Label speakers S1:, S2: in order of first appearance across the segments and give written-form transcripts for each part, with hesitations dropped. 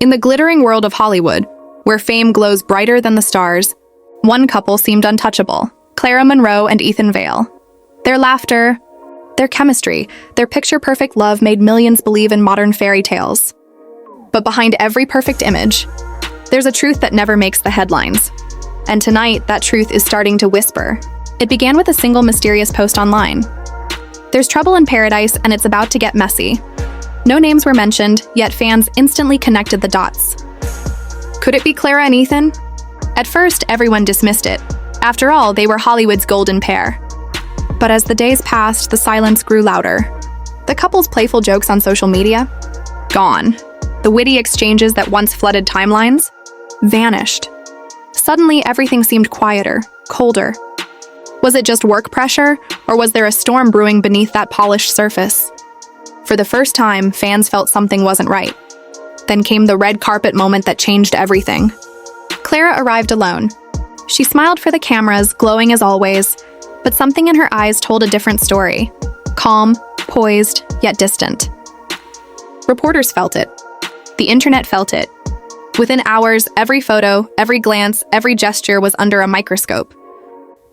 S1: In the glittering world of Hollywood, where fame glows brighter than the stars, one couple seemed untouchable: Clara Monroe and Ethan Vale. Their laughter, their chemistry, their picture-perfect love made millions believe in modern fairy tales. But behind every perfect image, there's a truth that never makes the headlines. And tonight, that truth is starting to whisper. It began with a single mysterious post online. There's trouble in paradise, and it's about to get messy. No names were mentioned, yet fans instantly connected the dots. Could it be Clara and Ethan? At first, everyone dismissed it. After all, they were Hollywood's golden pair. But as the days passed, the silence grew louder. The couple's playful jokes on social media? Gone. The witty exchanges that once flooded timelines? Vanished. Suddenly, everything seemed quieter, colder. Was it just work pressure, or was there a storm brewing beneath that polished surface? For the first time, fans felt something wasn't right. Then came the red carpet moment that changed everything. Clara arrived alone. She smiled for the cameras, glowing as always, but something in her eyes told a different story. Calm, poised, yet distant. Reporters felt it. The internet felt it. Within hours, every photo, every glance, every gesture was under a microscope.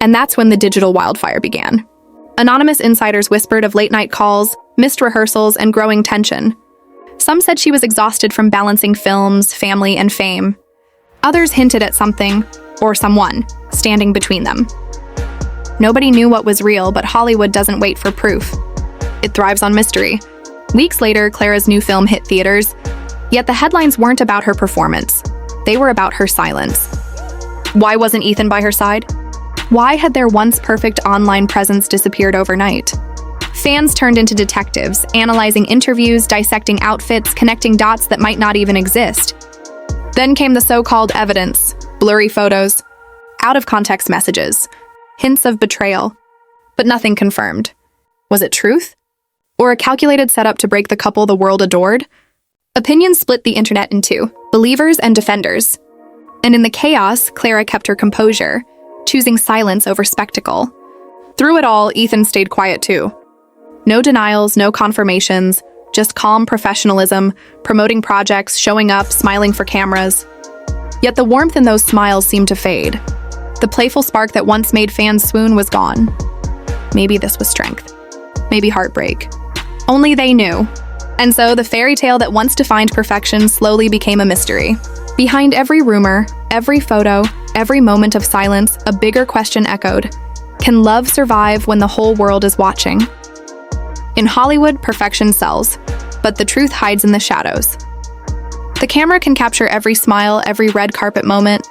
S1: And that's when the digital wildfire began. Anonymous insiders whispered of late-night calls, missed rehearsals, and growing tension. Some said she was exhausted from balancing films, family, and fame. Others hinted at something, or someone, standing between them. Nobody knew what was real, but Hollywood doesn't wait for proof. It thrives on mystery. Weeks later, Clara's new film hit theaters, yet the headlines weren't about her performance. They were about her silence. Why wasn't Ethan by her side? Why had their once perfect online presence disappeared overnight? Fans turned into detectives, analyzing interviews, dissecting outfits, connecting dots that might not even exist. Then came the so-called evidence: blurry photos, out-of-context messages, hints of betrayal, but nothing confirmed. Was it truth? Or a calculated setup to break the couple the world adored? Opinions split the internet in two: believers and defenders. And in the chaos, Clara kept her composure, choosing silence over spectacle. Through it all, Ethan stayed quiet too. No denials, no confirmations, just calm professionalism, promoting projects, showing up, smiling for cameras. Yet the warmth in those smiles seemed to fade. The playful spark that once made fans swoon was gone. Maybe this was strength. Maybe heartbreak. Only they knew. And so the fairy tale that once defined perfection slowly became a mystery. Behind every rumor, every photo, every moment of silence, a bigger question echoed: can love survive when the whole world is watching? In Hollywood, perfection sells, but the truth hides in the shadows. The camera can capture every smile, every red carpet moment,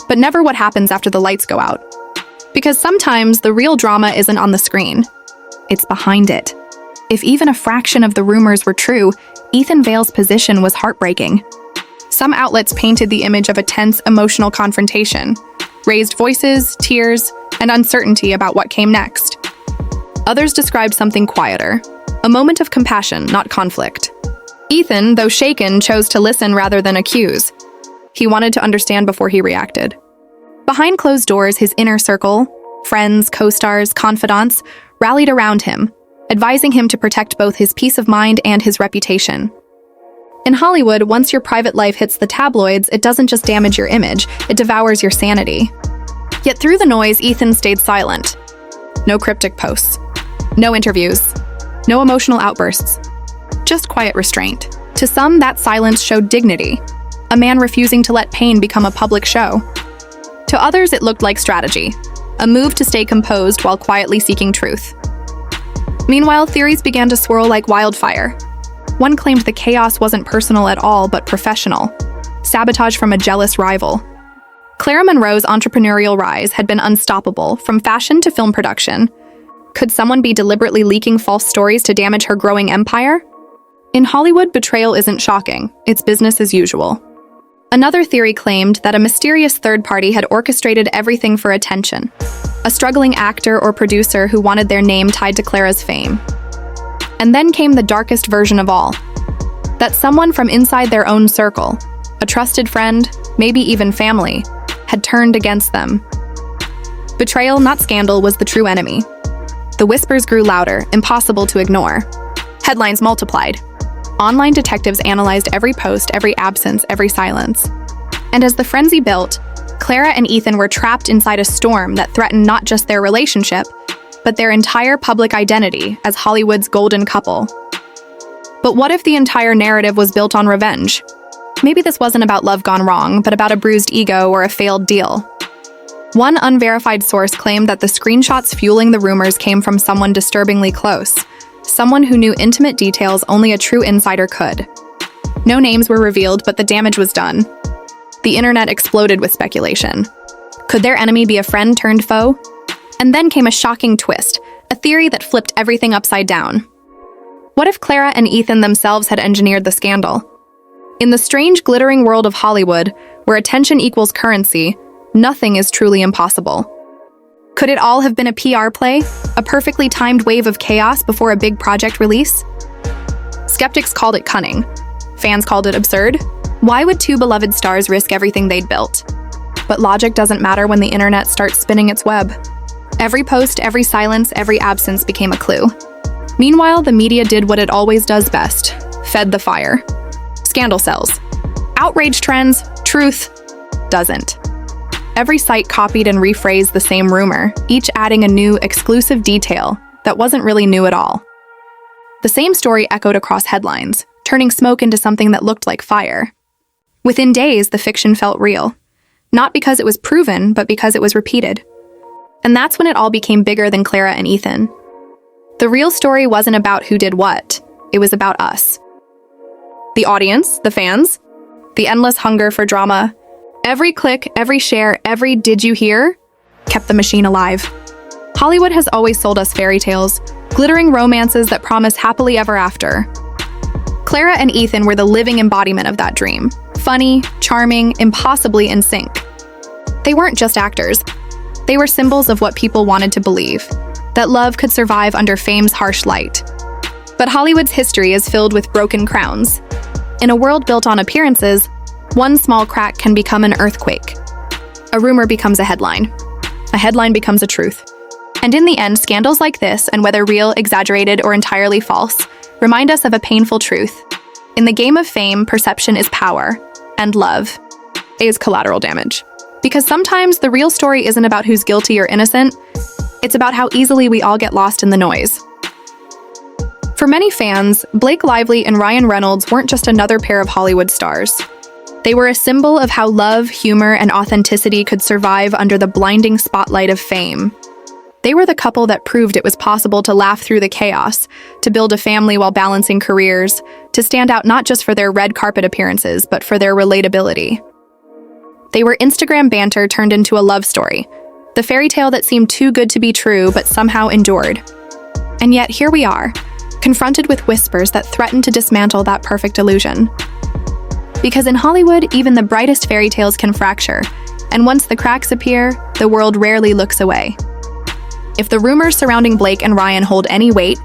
S1: but never what happens after the lights go out. Because sometimes the real drama isn't on the screen. It's behind it. If even a fraction of the rumors were true, Ethan Vale's position was heartbreaking. Some outlets painted the image of a tense, emotional confrontation, raised voices, tears, and uncertainty about what came next. Others described something quieter, a moment of compassion, not conflict. Ethan, though shaken, chose to listen rather than accuse. He wanted to understand before he reacted. Behind closed doors, his inner circle, friends, co-stars, confidants, rallied around him, advising him to protect both his peace of mind and his reputation. In Hollywood, once your private life hits the tabloids, it doesn't just damage your image, it devours your sanity. Yet through the noise, Ethan stayed silent. No cryptic posts. No interviews. No emotional outbursts. Just quiet restraint. To some, that silence showed dignity. A man refusing to let pain become a public show. To others, it looked like strategy. A move to stay composed while quietly seeking truth. Meanwhile, theories began to swirl like wildfire. One claimed the chaos wasn't personal at all, but professional. Sabotage from a jealous rival. Clara Monroe's entrepreneurial rise had been unstoppable, from fashion to film production. Could someone be deliberately leaking false stories to damage her growing empire? In Hollywood, betrayal isn't shocking. It's business as usual. Another theory claimed that a mysterious third party had orchestrated everything for attention. A struggling actor or producer who wanted their name tied to Clara's fame. And then came the darkest version of all. That someone from inside their own circle, a trusted friend, maybe even family, had turned against them. Betrayal, not scandal, was the true enemy. The whispers grew louder, impossible to ignore. Headlines multiplied. Online detectives analyzed every post, every absence, every silence. And as the frenzy built, Clara and Ethan were trapped inside a storm that threatened not just their relationship, but their entire public identity as Hollywood's golden couple. But what if the entire narrative was built on revenge? Maybe this wasn't about love gone wrong, but about a bruised ego or a failed deal. One unverified source claimed that the screenshots fueling the rumors came from someone disturbingly close, someone who knew intimate details only a true insider could. No names were revealed, but the damage was done. The internet exploded with speculation. Could their enemy be a friend turned foe? And then came a shocking twist, a theory that flipped everything upside down. What if Clara and Ethan themselves had engineered the scandal? In the strange, glittering world of Hollywood, where attention equals currency, nothing is truly impossible. Could it all have been a PR play? A perfectly timed wave of chaos before a big project release? Skeptics called it cunning. Fans called it absurd. Why would two beloved stars risk everything they'd built? But logic doesn't matter when the internet starts spinning its web. Every post, every silence, every absence became a clue. Meanwhile, the media did what it always does best: fed the fire. Scandal sells. Outrage trends, truth doesn't. Every site copied and rephrased the same rumor, each adding a new, exclusive detail that wasn't really new at all. The same story echoed across headlines, turning smoke into something that looked like fire. Within days, the fiction felt real. Not because it was proven, but because it was repeated. And that's when it all became bigger than Clara and Ethan. The real story wasn't about who did what, it was about us. The audience, the fans, the endless hunger for drama. Every click, every share, every "did you hear?" kept the machine alive. Hollywood has always sold us fairy tales, glittering romances that promise happily ever after. Clara and Ethan were the living embodiment of that dream. Funny, charming, impossibly in sync. They weren't just actors. They were symbols of what people wanted to believe, that love could survive under fame's harsh light. But Hollywood's history is filled with broken crowns. In a world built on appearances, one small crack can become an earthquake. A rumor becomes a headline. A headline becomes a truth. And in the end, scandals like this, and whether real, exaggerated, or entirely false, remind us of a painful truth. In the game of fame, perception is power, and love is collateral damage. Because sometimes the real story isn't about who's guilty or innocent, it's about how easily we all get lost in the noise. For many fans, Blake Lively and Ryan Reynolds weren't just another pair of Hollywood stars. They were a symbol of how love, humor, and authenticity could survive under the blinding spotlight of fame. They were the couple that proved it was possible to laugh through the chaos, to build a family while balancing careers, to stand out not just for their red carpet appearances, but for their relatability. They were Instagram banter turned into a love story, the fairy tale that seemed too good to be true but somehow endured. And yet here we are, confronted with whispers that threaten to dismantle that perfect illusion. Because in Hollywood, even the brightest fairy tales can fracture, and once the cracks appear, the world rarely looks away. If the rumors surrounding Blake and Ryan hold any weight,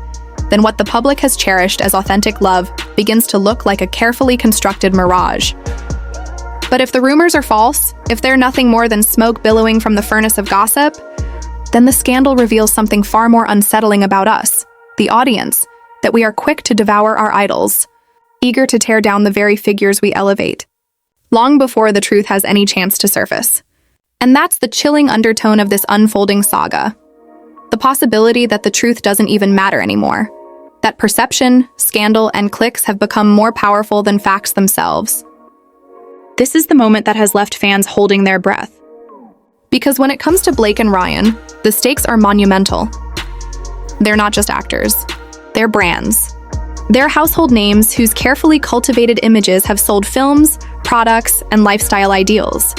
S1: then what the public has cherished as authentic love begins to look like a carefully constructed mirage. But if the rumors are false, if they're nothing more than smoke billowing from the furnace of gossip, then the scandal reveals something far more unsettling about us, the audience, that we are quick to devour our idols, eager to tear down the very figures we elevate, long before the truth has any chance to surface. And that's the chilling undertone of this unfolding saga. The possibility that the truth doesn't even matter anymore. That perception, scandal, and clicks have become more powerful than facts themselves. This is the moment that has left fans holding their breath. Because when it comes to Blake and Ryan, the stakes are monumental. They're not just actors. They're brands. They're household names whose carefully cultivated images have sold films, products, and lifestyle ideals.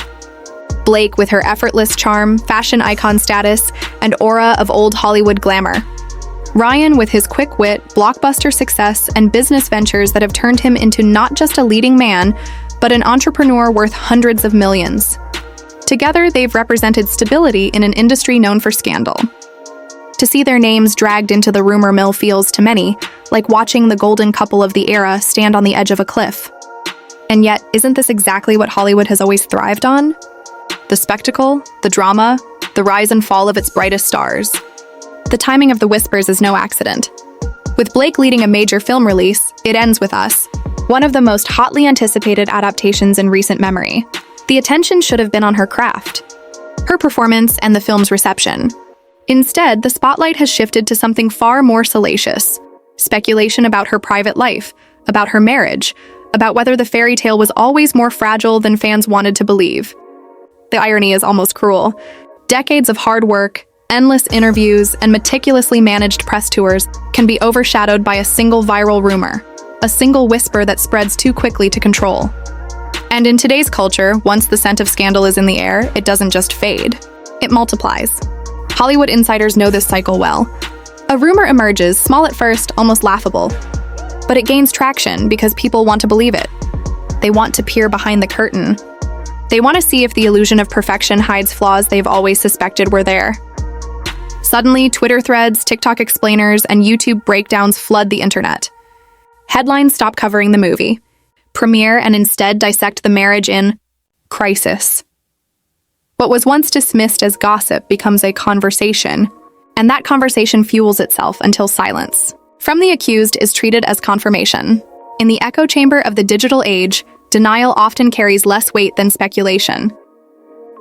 S1: Blake with her effortless charm, fashion icon status, and aura of old Hollywood glamour. Ryan with his quick wit, blockbuster success, and business ventures that have turned him into not just a leading man, but an entrepreneur worth hundreds of millions. Together, they've represented stability in an industry known for scandal. To see their names dragged into the rumor mill feels, to many, like watching the golden couple of the era stand on the edge of a cliff. And yet, isn't this exactly what Hollywood has always thrived on? The spectacle, the drama, the rise and fall of its brightest stars. The timing of the whispers is no accident. With Blake leading a major film release, It Ends With Us, one of the most hotly anticipated adaptations in recent memory. The attention should have been on her craft, her performance, and the film's reception. Instead, the spotlight has shifted to something far more salacious: speculation about her private life, about her marriage, about whether the fairy tale was always more fragile than fans wanted to believe. The irony is almost cruel. Decades of hard work, endless interviews, and meticulously managed press tours can be overshadowed by a single viral rumor, a single whisper that spreads too quickly to control. And in today's culture, once the scent of scandal is in the air, it doesn't just fade, it multiplies. Hollywood insiders know this cycle well. A rumor emerges, small at first, almost laughable, but it gains traction because people want to believe it. They want to peer behind the curtain. They want to see if the illusion of perfection hides flaws they've always suspected were there. Suddenly, Twitter threads, TikTok explainers, and YouTube breakdowns flood the internet. Headlines stop covering the movie, premiere, and instead dissect the marriage in crisis. What was once dismissed as gossip becomes a conversation, and that conversation fuels itself until silence from the accused is treated as confirmation. In the echo chamber of the digital age, denial often carries less weight than speculation.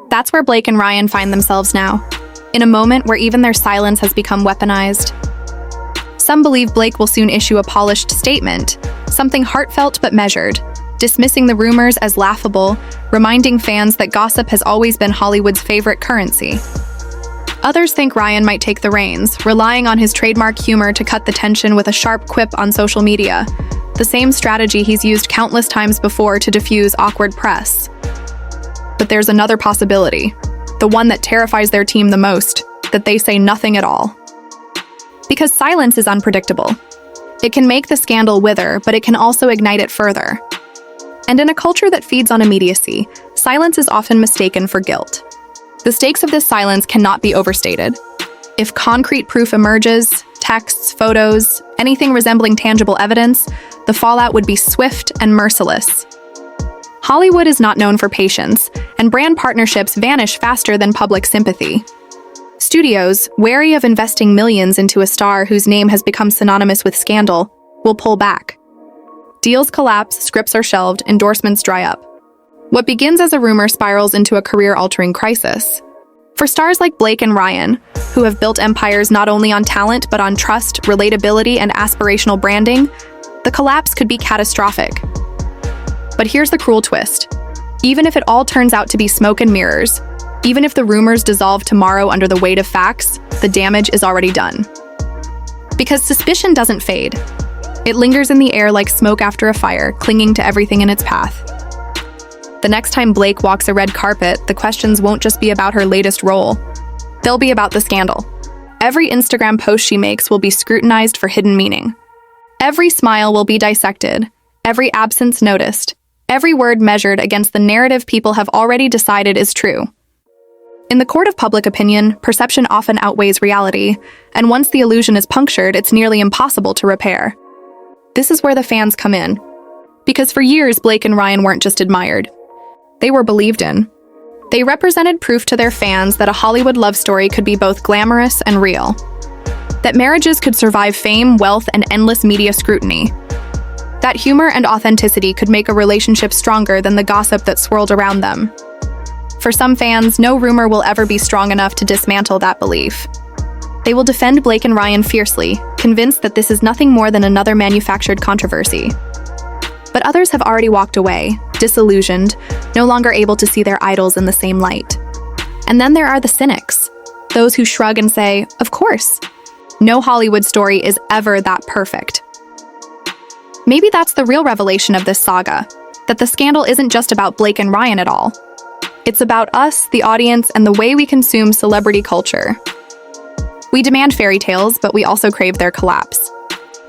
S1: That's where Blake and Ryan find themselves now, in a moment where even their silence has become weaponized. Some believe Blake will soon issue a polished statement, something heartfelt but measured, dismissing the rumors as laughable, reminding fans that gossip has always been Hollywood's favorite currency. Others think Ryan might take the reins, relying on his trademark humor to cut the tension with a sharp quip on social media, the same strategy he's used countless times before to diffuse awkward press. But there's another possibility, the one that terrifies their team the most, that they say nothing at all. Because silence is unpredictable. It can make the scandal wither, but it can also ignite it further. And in a culture that feeds on immediacy, silence is often mistaken for guilt. The stakes of this silence cannot be overstated. If concrete proof emerges, texts, photos, anything resembling tangible evidence, the fallout would be swift and merciless. Hollywood is not known for patience, and brand partnerships vanish faster than public sympathy. Studios, wary of investing millions into a star whose name has become synonymous with scandal, will pull back. Deals collapse, scripts are shelved, endorsements dry up. What begins as a rumor spirals into a career-altering crisis. For stars like Blake and Ryan, who have built empires not only on talent but on trust, relatability, and aspirational branding, the collapse could be catastrophic. But here's the cruel twist. Even if it all turns out to be smoke and mirrors, even if the rumors dissolve tomorrow under the weight of facts, the damage is already done. Because suspicion doesn't fade. It lingers in the air like smoke after a fire, clinging to everything in its path. The next time Blake walks a red carpet, the questions won't just be about her latest role. They'll be about the scandal. Every Instagram post she makes will be scrutinized for hidden meaning. Every smile will be dissected, every absence noticed, every word measured against the narrative people have already decided is true. In the court of public opinion, perception often outweighs reality, and once the illusion is punctured, it's nearly impossible to repair. This is where the fans come in. Because for years, Blake and Ryan weren't just admired. They were believed in. They represented proof to their fans that a Hollywood love story could be both glamorous and real. That marriages could survive fame, wealth, and endless media scrutiny. That humor and authenticity could make a relationship stronger than the gossip that swirled around them. For some fans, no rumor will ever be strong enough to dismantle that belief. They will defend Blake and Ryan fiercely, convinced that this is nothing more than another manufactured controversy. But others have already walked away, disillusioned, no longer able to see their idols in the same light. And then there are the cynics, those who shrug and say, of course, no Hollywood story is ever that perfect. Maybe that's the real revelation of this saga, that the scandal isn't just about Blake and Ryan at all. It's about us, the audience, and the way we consume celebrity culture. We demand fairy tales, but we also crave their collapse.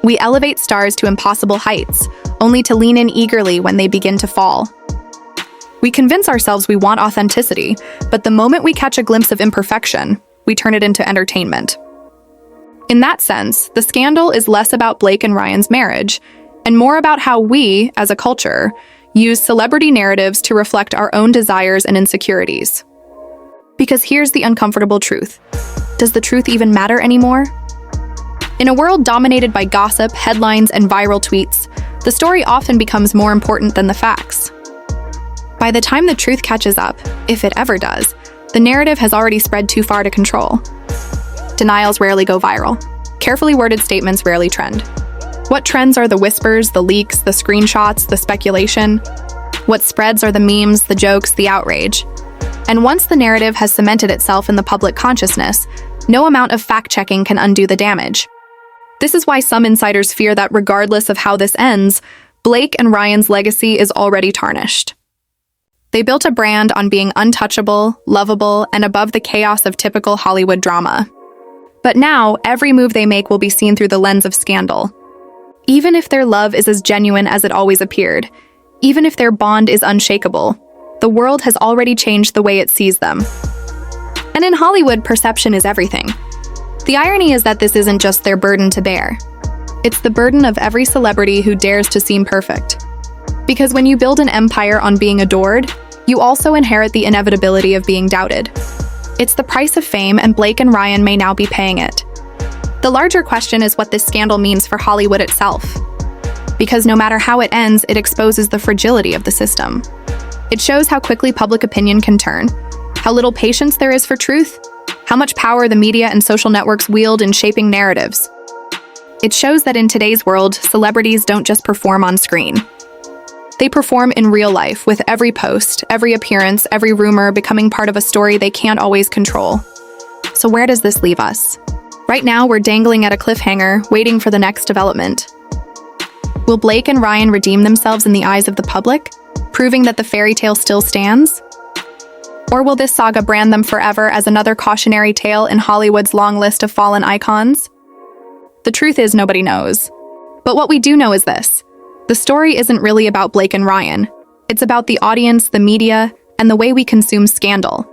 S1: We elevate stars to impossible heights, only to lean in eagerly when they begin to fall. We convince ourselves we want authenticity, but the moment we catch a glimpse of imperfection, we turn it into entertainment. In that sense, the scandal is less about Blake and Ryan's marriage, and more about how we, as a culture, use celebrity narratives to reflect our own desires and insecurities. Because here's the uncomfortable truth. Does the truth even matter anymore? In a world dominated by gossip, headlines, and viral tweets, the story often becomes more important than the facts. By the time the truth catches up, if it ever does, the narrative has already spread too far to control. Denials rarely go viral. Carefully worded statements rarely trend. What trends are the whispers, the leaks, the screenshots, the speculation? What spreads are the memes, the jokes, the outrage? And once the narrative has cemented itself in the public consciousness, no amount of fact-checking can undo the damage. This is why some insiders fear that regardless of how this ends, Blake and Ryan's legacy is already tarnished. They built a brand on being untouchable, lovable, and above the chaos of typical Hollywood drama. But now, every move they make will be seen through the lens of scandal. Even if their love is as genuine as it always appeared, even if their bond is unshakable, the world has already changed the way it sees them. And in Hollywood, perception is everything. The irony is that this isn't just their burden to bear. It's the burden of every celebrity who dares to seem perfect. Because when you build an empire on being adored, you also inherit the inevitability of being doubted. It's the price of fame, and Blake and Ryan may now be paying it. The larger question is what this scandal means for Hollywood itself. Because no matter how it ends, it exposes the fragility of the system. It shows how quickly public opinion can turn, how little patience there is for truth, how much power the media and social networks wield in shaping narratives. It shows that in today's world, celebrities don't just perform on screen. They perform in real life, with every post, every appearance, every rumor becoming part of a story they can't always control. So where does this leave us? Right now, we're dangling at a cliffhanger, waiting for the next development. Will Blake and Ryan redeem themselves in the eyes of the public, proving that the fairy tale still stands? Or will this saga brand them forever as another cautionary tale in Hollywood's long list of fallen icons? The truth is, nobody knows. But what we do know is this. The story isn't really about Blake and Ryan. It's about the audience, the media, and the way we consume scandal.